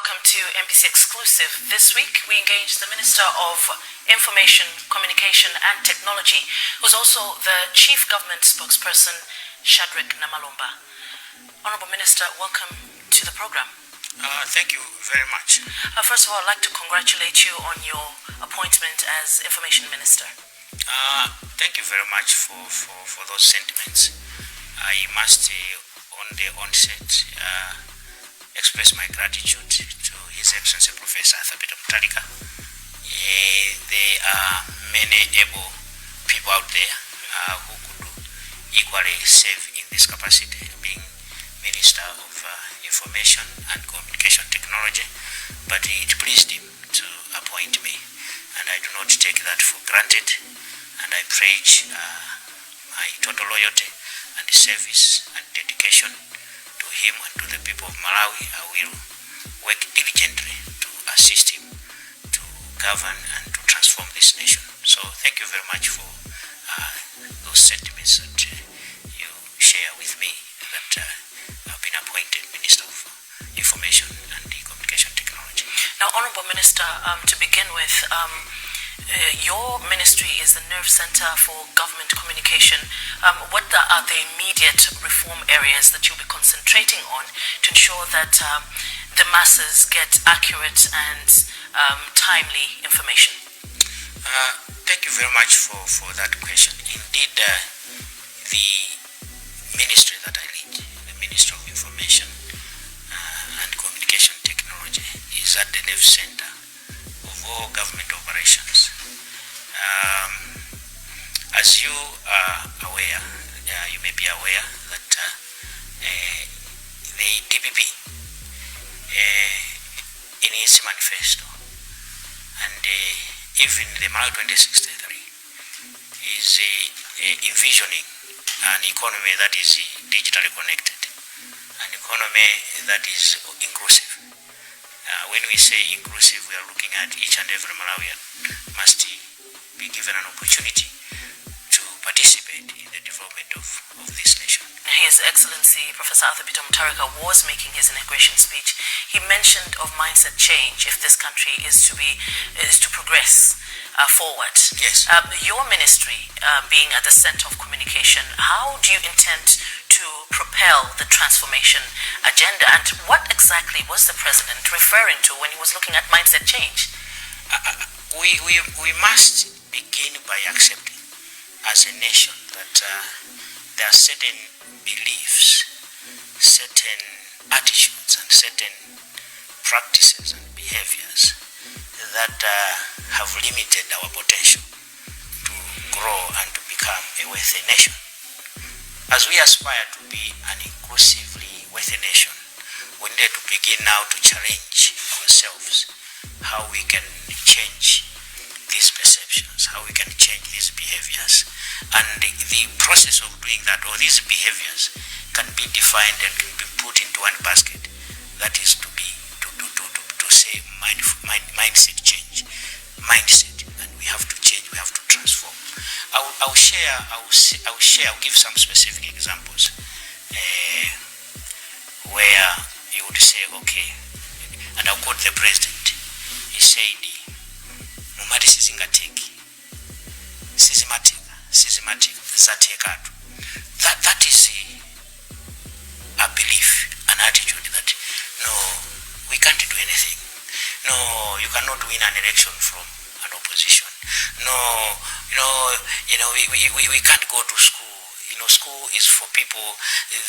welcome to MBC Exclusive. This week we engaged the Minister of Information, Communication and Technology, who's also the Chief Government Spokesperson, Shadrek Namalomba. Honorable Minister, welcome to the program. Thank you very much. First of all, I'd like to congratulate you on your appointment as Information Minister. Thank you very much for those sentiments. I must, on the onset, express my gratitude to His Excellency Professor Mutharika. There are many able people out there who could equally serve in this capacity, being Minister of Information and Communication Technology, but it pleased him to appoint me, and I do not take that for granted, and I pledge my total loyalty and service and dedication to him and to the people of Malawi. I will work diligently to assist him to govern and to transform this nation. So thank you very much for those sentiments that you share with me, that I've been appointed Minister of Information and Communication Technology. Now, Honorable Minister, to begin with, your ministry is the nerve center for government communication. What are the immediate reform areas that you'll be concentrating on to ensure that the masses get accurate and timely information? Thank you very much for that question. Indeed, the ministry that I lead, the Ministry of Information and Communication Technology, is at the nerve center of all government operations. As you are aware, you may be aware that the DPP, in its manifesto, and even the Malawi 2063, is envisioning an economy that is digitally connected, an economy that is inclusive. When we say inclusive, we are looking at each and every Malawian must be given an opportunity to participate in the development of this nation. His Excellency Professor Mutharika was making his inauguration speech. He mentioned of mindset change if this country is to progress forward. Yes. Your ministry being at the center of communication, how do you intend to propel the transformation agenda, and what exactly was the President referring to when he was looking at mindset change? We must begin by accepting as a nation that there are certain beliefs, certain attitudes and certain practices and behaviors that have limited our potential to grow and to become a wealthy nation. As we aspire to be an inclusively wealthy nation, we need to begin now to challenge ourselves how we can change these perceptions, how we can change these behaviors. And the process of doing that, or these behaviors, can be defined and can be put into one basket. That is to say mindset change. Mindset, and we have to change, we have to transform. I'll give some specific examples where you would say, okay, and I'll quote the President. He said, Mumati sizingateki, systematic, zatekatu. That is a belief, an attitude that, no, we can't do anything. No, you cannot win an election from an opposition. No, we can't go to school. School is for people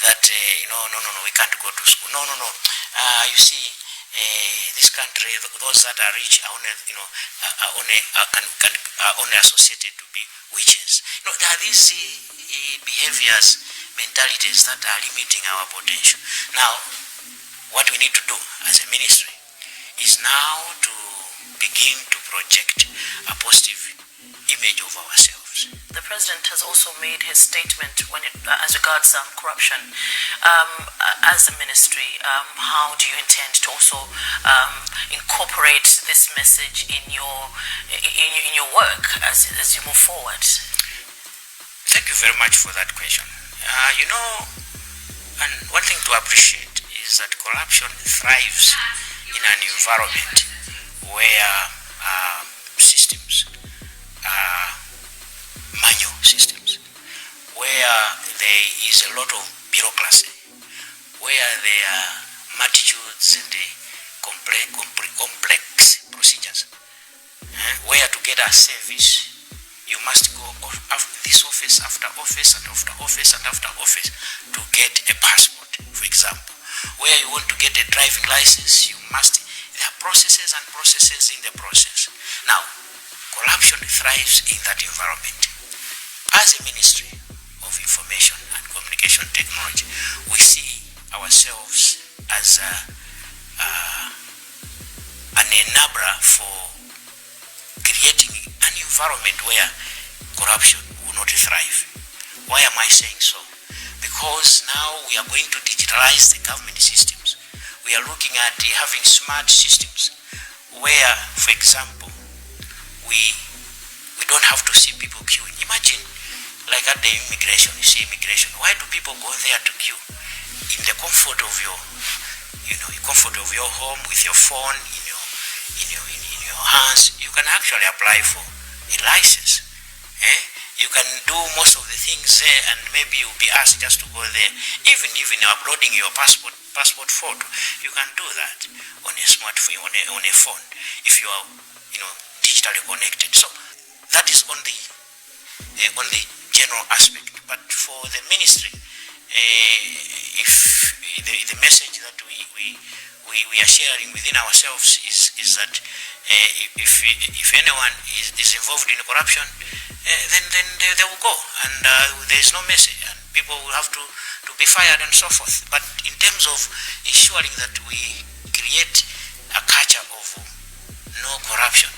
that, no, we can't go to school. No. You see, this country, those that are rich are only associated to be witches. There are these behaviors, mentalities that are limiting our potential. Now, what we need to do as a ministry is now to begin to project a positive image of ourselves. The President has also made his statement as regards corruption. As a ministry, how do you intend to also incorporate this message in your work as you move forward? Thank you very much for that question. And one thing to appreciate is that corruption thrives in an environment where systems are manual systems, where there is a lot of bureaucracy, where there are multitudes and complex procedures, where to get a service, you must go this office after office and after office and after office to get a passport, for example. Where you want to get a driving license, there are processes and processes in the process. Now, corruption thrives in that environment. As a Ministry of Information and Communication Technology, we see ourselves as an enabler for creating an environment where corruption will not thrive. Why am I saying so? Because now we are going to digitalize the government systems. We are looking at having smart systems where, for example, we don't have to see people queuing. Imagine, like at the immigration, you see immigration. Why do people go there to queue? In the comfort of your, comfort of your home, with your phone in your hands, you can actually apply for a license. You can do most of the things there, and maybe you'll be asked just to go there. Even uploading your passport photo, you can do that on a smartphone, on a phone, if you are, digitally connected. So that is on the general aspect. But for the ministry, if the message that we are sharing within ourselves is that if anyone is involved in corruption, then they will go, and there is no mercy, and people will have to be fired and so forth. But in terms of ensuring that we create a culture of no corruption,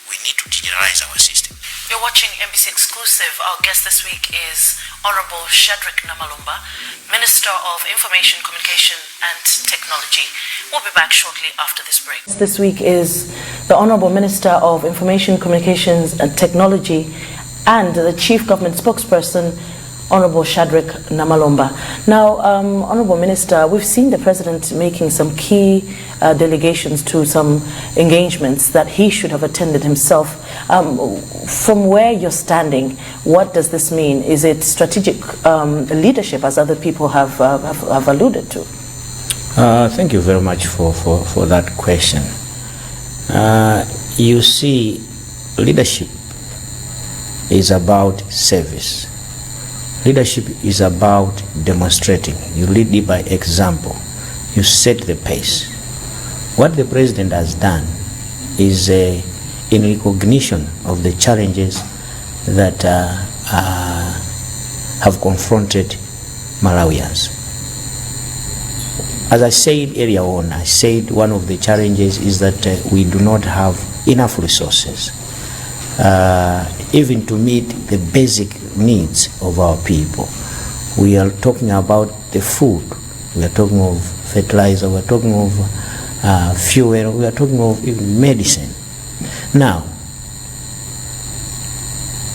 we need to digitalize our system. You're watching NBC Exclusive. Our guest this week is Honorable Shadrek Namalomba, Minister of Information, Communication and Technology. We'll be back shortly after this break. This week is the Honorable Minister of Information, Communications and Technology and the Chief Government Spokesperson, Honorable Shadrek Namalomba. Now, Honorable Minister, we've seen the President making some key delegations to some engagements that he should have attended himself. From where you're standing, what does this mean? Is it strategic leadership, as other people have alluded to? Thank you very much for that question. You see, leadership is about service. Leadership is about demonstrating. You lead by example. You set the pace. What the President has done is in recognition of the challenges that have confronted Malawians. As I said earlier on, I said one of the challenges is that we do not have enough resources even to meet the basic needs of our people. We are talking about the food, we are talking of fertilizer, we are talking of fuel, we are talking of even medicine. Now,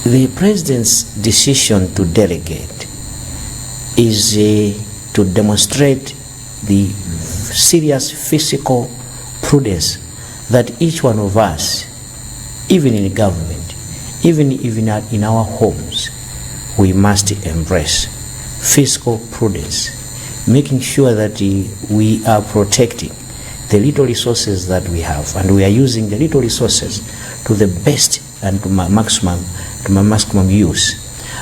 the President's decision to delegate is to demonstrate the serious fiscal prudence that each one of us, even in government, even in our homes, we must embrace fiscal prudence, making sure that we are protecting the little resources that we have, and we are using the little resources to the best and to maximum use.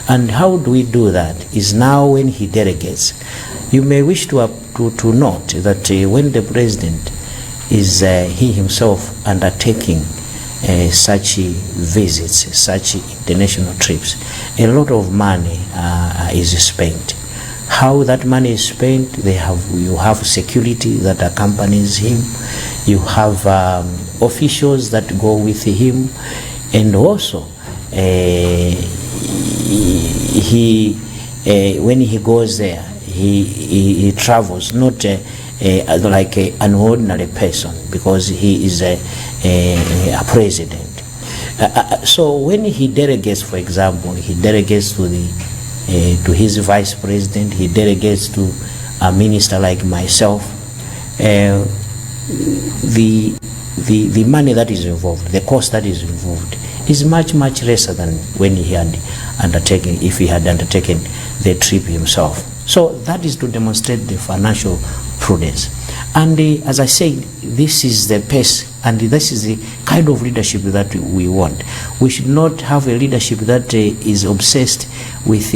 And how do we do that? Is now when he delegates. You may wish to note that when the President is he himself undertaking such visits, such international trips, a lot of money is spent. How that money is spent, you have security that accompanies him, you have officials that go with him, and also when he goes there, he travels not like an ordinary person, because he is a president. So when he delegates, for example, he delegates to his vice president, he delegates to a minister like myself, the the money that is involved, the cost that is involved, is much, much lesser than when he had undertaken, if he had undertaken the trip himself. So that is to demonstrate the financial prudence. And as I said, this is the pace, and this is the kind of leadership that we want. We should not have a leadership that is obsessed with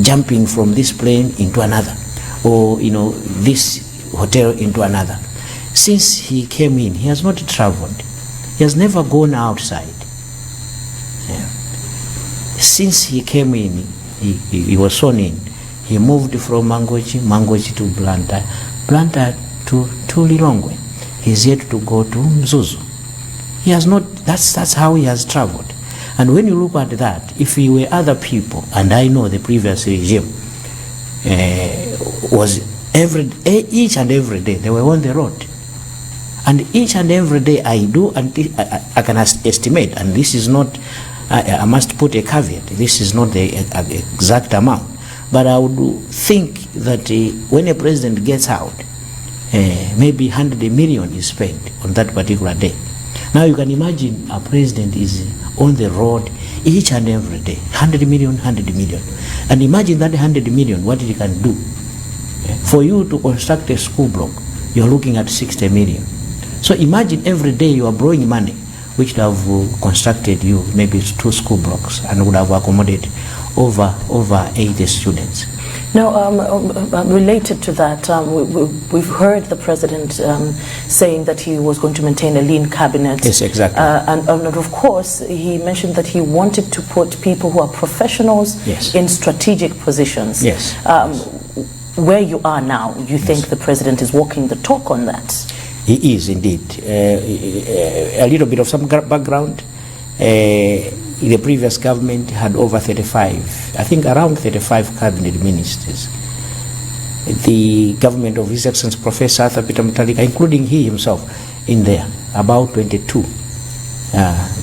jumping from this plane into another, or this hotel into another. Since he came in, he has not traveled. He has never gone outside. Yeah. Since he came in, he was sworn in. He moved from Mangochi to Blantyre to Lilongwe. He's yet to go to Mzuzu. He has not. That's how he has traveled. And when you look at that, if we were other people, and I know the previous regime was each and every day they were on the road, and each and every day I can estimate, and this is not. I must put a caveat. This is not the exact amount, but I would think that when a president gets out, maybe 100 million is spent on that particular day. Now you can imagine a president is on the road each and every day, 100 million, and imagine that 100 million, what it can do. For you to construct a school block, you're looking at 60 million. So imagine every day you are borrowing money, which would have constructed you maybe 2 school blocks and would have accommodated over 80 students. Now, related to that, we've heard the president saying that he was going to maintain a lean cabinet. Yes, exactly. And of course, he mentioned that he wanted to put people who are professionals in strategic positions. Yes. Where you are now, you think the president is walking the talk on that? He is indeed. A little bit of some background. The previous government had over 35, I think around 35 cabinet ministers. The government of His Excellency Professor Peter Mutharika, including he himself in there, about 22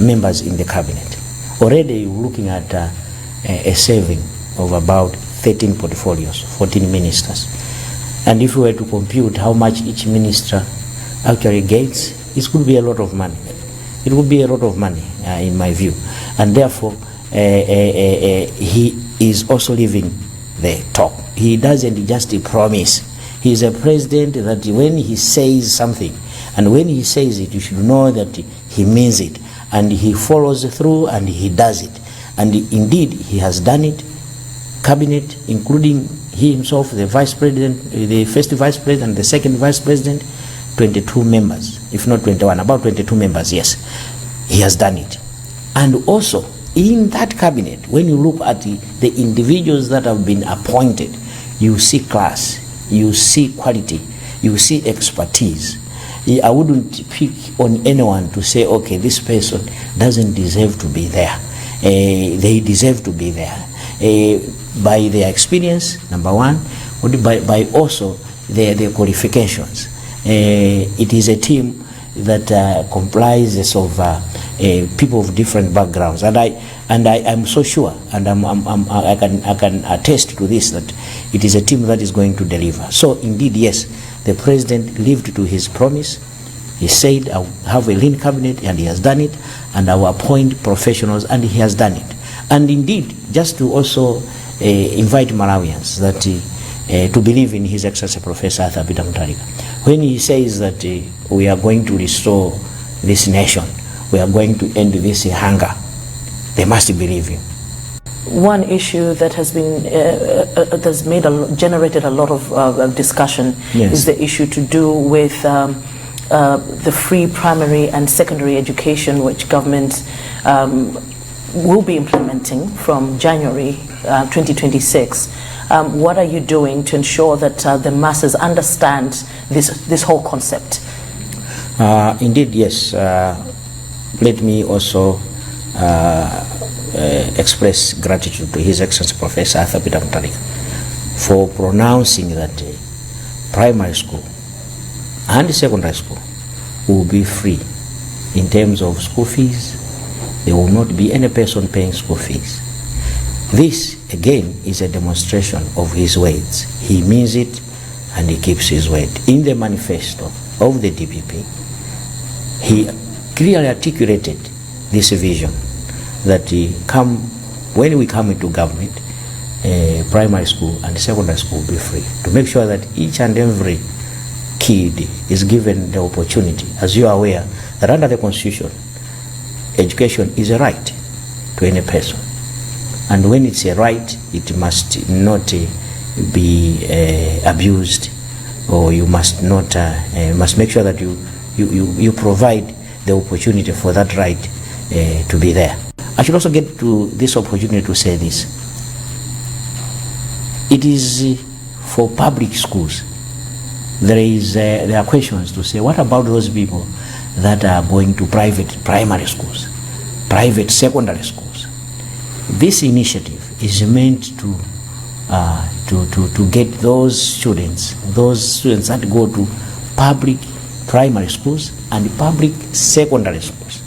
members in the cabinet. Already you're looking at a saving of about 13 portfolios, 14 ministers. And if we were to compute how much each minister actually gets, it could be a lot of money. It would be a lot of money, in my view. And therefore, he is also living the talk. He doesn't just promise. He is a president that when he says something, and when he says it, you should know that he means it. And he follows through and he does it. And indeed, he has done it. Cabinet, including he himself, the vice president, the first vice president, the second vice president, 22 members, if not 21, about 22 members, yes. He has done it. And also, in that cabinet, when you look at the individuals that have been appointed, you see class, you see quality, you see expertise. I wouldn't pick on anyone to say, okay, this person doesn't deserve to be there. They deserve to be there. By their experience, number one, by also their qualifications. It is a team that comprises of people of different backgrounds, and I am so sure, and I can attest to this, that it is a team that is going to deliver. So indeed, yes, the president lived to his promise. He said, "I will have a lean cabinet," and he has done it, and I will appoint professionals, and he has done it. And indeed, just to also invite Malawians that to believe in His Excellency Professor Peter Mutharika. When he says that we are going to restore this nation, we are going to end this hunger, they must believe him. One issue that has been generated a lot of discussion is the issue to do with the free primary and secondary education, which government will be implementing from January 2026. What are you doing to ensure that the masses understand this whole concept? Indeed, yes. Let me also express gratitude to His Excellency Professor Peter Mutharika for pronouncing that primary school and secondary school will be free in terms of school fees. There will not be any person paying school fees. This, again, is a demonstration of his words. He means it, and he keeps his word. In the manifesto of the DPP, he clearly articulated this vision that when we come into government, primary school and secondary school will be free, to make sure that each and every kid is given the opportunity. As you are aware, that under the Constitution, education is a right to any person. And when it's a right, it must not be abused, or you must not must make sure that you provide the opportunity for that right to be there. I should also get to this opportunity to say this. It is for public schools. There are questions to say, what about those people that are going to private primary schools, private secondary schools? This initiative is meant to get those students that go to public primary schools and public secondary schools,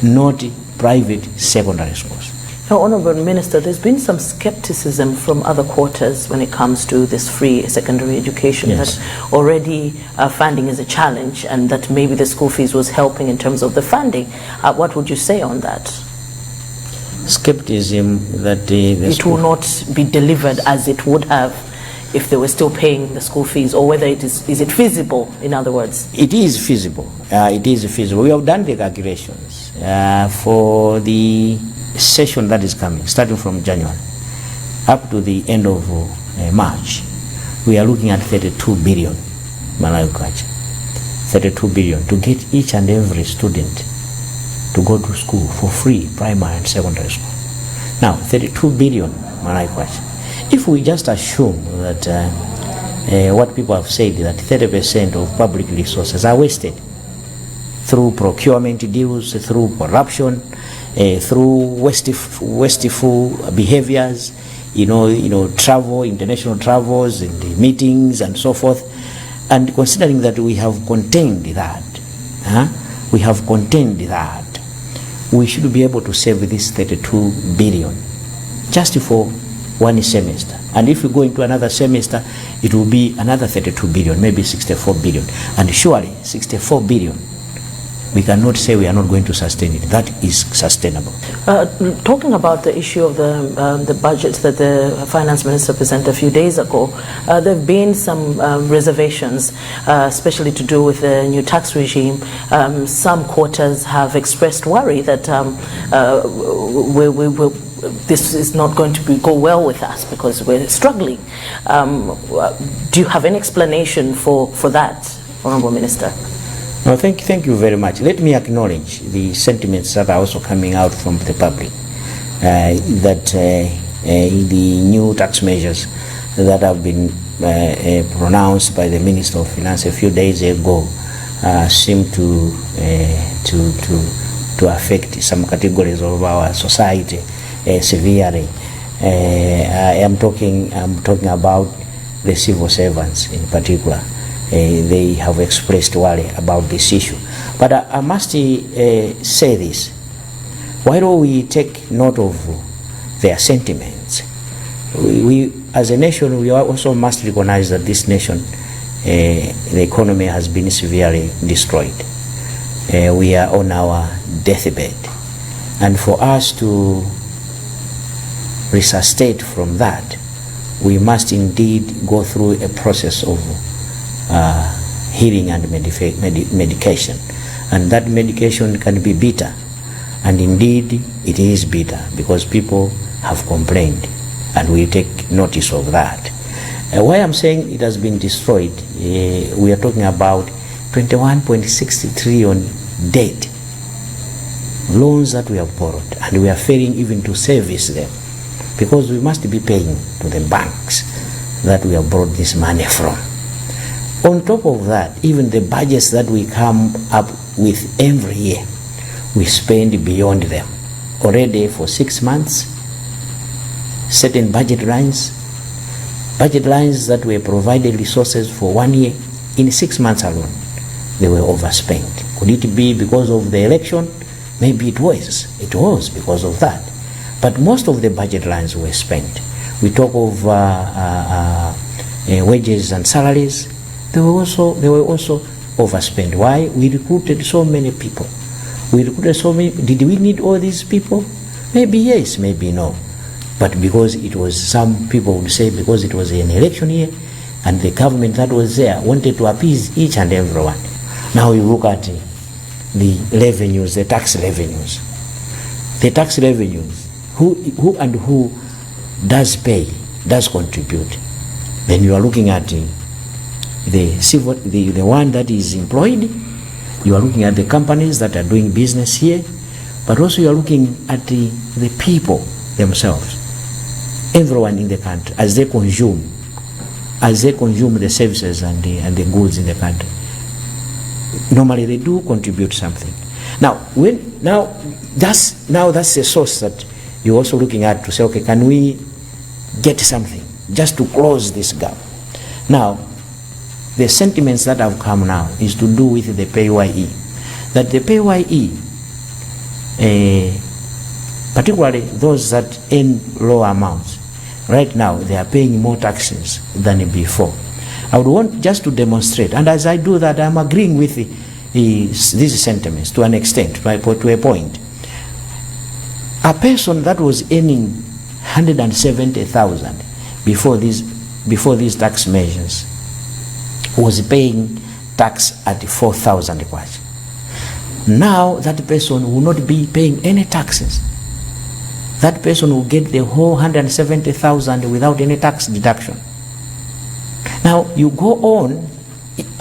not private secondary schools. Now, Honourable Minister, there's been some skepticism from other quarters when it comes to this free secondary education, yes, that already funding is a challenge, and that maybe the school fees was helping in terms of the funding. What would you say on that? Skepticism that it will not be delivered as it would have if they were still paying the school fees, or whether it is it feasible, in other words? It is feasible. It is feasible. We have done the calculations for the session that is coming, starting from January up to the end of March. We are looking at 32 billion, 32 billion to get each and every student to go to school for free, primary and secondary school. Now, 32 billion, if we just assume that what people have said, that 30% of public resources are wasted through procurement deals, through corruption, through wasteful behaviors, travel, international travels and meetings and so forth. And considering that we have contained that, we should be able to save this 32 billion just for one semester. And if we go into another semester, it will be another 32 billion, maybe 64 billion. And surely 64 billion, we cannot say we are not going to sustain it. That is sustainable. Talking about the issue of the budget that the finance minister presented a few days ago, there have been some reservations, especially to do with the new tax regime. Some quarters have expressed worry that this is not going to go well with us because we're struggling. Do you have any explanation for that, Honourable Minister? No, thank you very much. Let me acknowledge the sentiments that are also coming out from the public, that the new tax measures that have been pronounced by the Minister of Finance a few days ago seem to affect some categories of our society severely. I'm talking about the civil servants in particular. They have expressed worry about this issue. But I must say this. While we take note of their sentiments, we as a nation, we also must recognize that this nation, the economy has been severely destroyed. We are on our deathbed. And for us to resuscitate from that, we must indeed go through a process of healing and medication, and that medication can be bitter, and indeed it is bitter because people have complained, and we take notice of that. Why I'm saying it has been destroyed, we are talking about 21.60 trillion debt, loans that we have borrowed, and we are failing even to service them because we must be paying to the banks that we have borrowed this money from. On top of that, even the budgets that we come up with every year, we spend beyond them. Already for 6 months, certain budget lines that were provided resources for 1 year, in 6 months alone, they were overspent. Could it be because of the election? Maybe it was. It was because of that. But most of the budget lines were spent. We talk of wages and salaries, they were also overspent. Why? We recruited so many people. Did we need all these people? Maybe yes, maybe no. But because it was, some people would say, because it was an election year and the government that was there wanted to appease each and everyone. Now you look at the revenues, the tax revenues. The tax revenues, who does pay, does contribute. Then you are looking at the one that is employed, you are looking at the companies that are doing business here, but also you are looking at the people themselves, everyone in the country, as they consume the services and the goods in the country. Normally they do contribute something. Now that's a source that you're also looking at to say, okay, can we get something just to close this gap? Now, the sentiments that have come now is to do with the PAYE. That the PAYE, particularly those that earn lower amounts, right now they are paying more taxes than before. I would want just to demonstrate, and as I do that, I'm agreeing with these sentiments to an extent, to a point. A person that was earning 170,000 before these tax measures was paying tax at 4,000 kwacha. Now that person will not be paying any taxes. That person will get the whole 170,000 without any tax deduction. Now you go on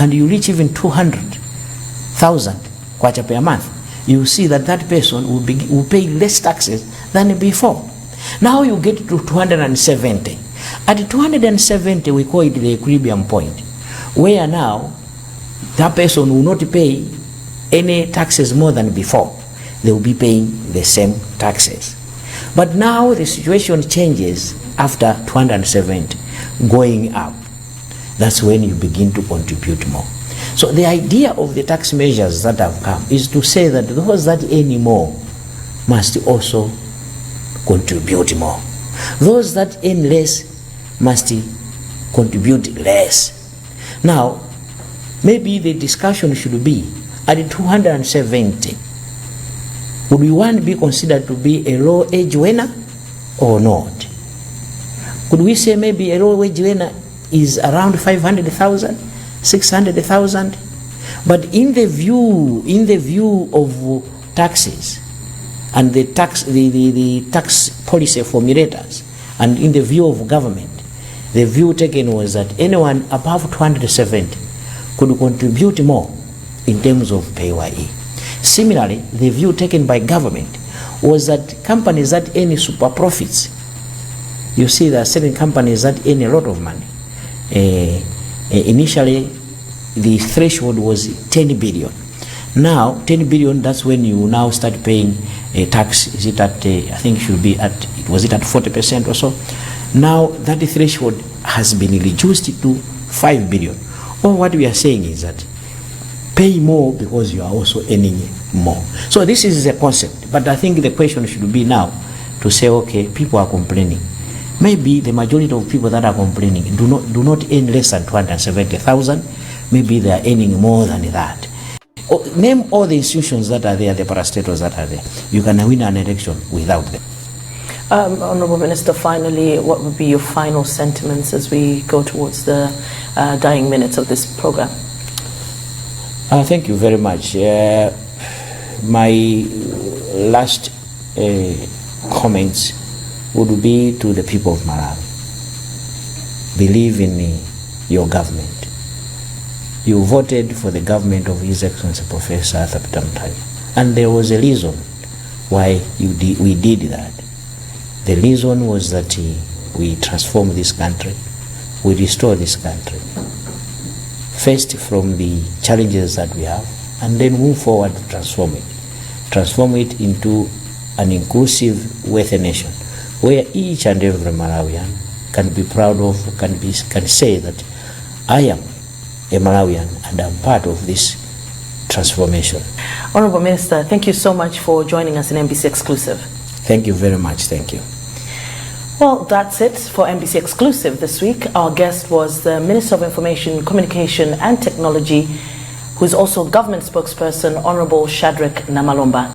and you reach even 200,000 kwacha per month. You see that person will pay less taxes than before. Now you get to 270. At 270 we call it the equilibrium point, where now that person will not pay any taxes more than before. They will be paying the same taxes. But now the situation changes after 270 going up. That's when you begin to contribute more. So the idea of the tax measures that have come is to say that those that earn more must also contribute more. Those that earn less must contribute less. Now, maybe the discussion should be at 270. Would we want to be considered to be a low wage earner or not? Could we say maybe a low wage earner is around 500,000, 600,000? But in the view of taxes and the tax policy formulators, and in the view of government, the view taken was that anyone above 270 could contribute more in terms of PAYE. Similarly, the view taken by government was that companies that earn super profits, you see there are certain companies that earn a lot of money. Initially, the threshold was 10 billion. Now, 10 billion, that's when you now start paying a tax. Is it at, I think it should be at, was it at 40% or so? Now, that threshold has been reduced to 5 billion. Or what we are saying is that pay more because you are also earning more. So this is the concept. But I think the question should be now to say, okay, people are complaining. Maybe the majority of people that are complaining do not earn less than 270,000. Maybe they are earning more than that. Name all the institutions that are there, the parastatals that are there. You can win an election without them. Honourable Minister, finally, what would be your final sentiments as we go towards the dying minutes of this program? Thank you very much. My last comments would be to the people of Malawi. Believe in your government. You voted for the government of His Excellency Professor Mutharika, and there was a reason why we did that. The reason was that we transform this country, we restore this country, first from the challenges that we have, and then move forward to transform it into an inclusive, wealthy nation, where each and every Malawian can be proud of, can say that I am a Malawian and I'm part of this transformation. Honourable Minister, thank you so much for joining us in NBC Exclusive. Thank you very much. Thank you. Well, that's it for NBC Exclusive this week. Our guest was the Minister of Information, Communication and Technology, who is also government spokesperson, Honorable Shadrek Namalomba.